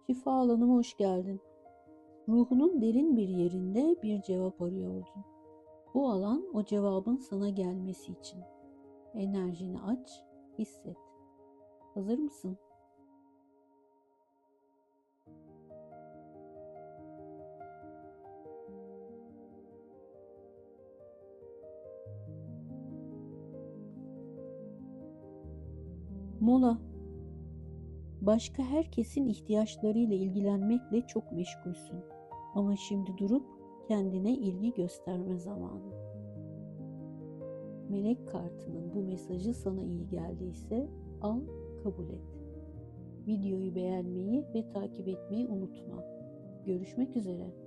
Şifa alanıma hoş geldin. Ruhunun derin bir yerinde bir cevap arıyordun. Bu alan o cevabın sana gelmesi için. Enerjini aç, hisset. Hazır mısın? Mola. Başka herkesin ihtiyaçlarıyla ilgilenmekle çok meşgulsün. Ama şimdi durup kendine ilgi gösterme zamanı. Melek kartının bu mesajı sana iyi geldiyse al, kabul et. Videoyu beğenmeyi ve takip etmeyi unutma. Görüşmek üzere.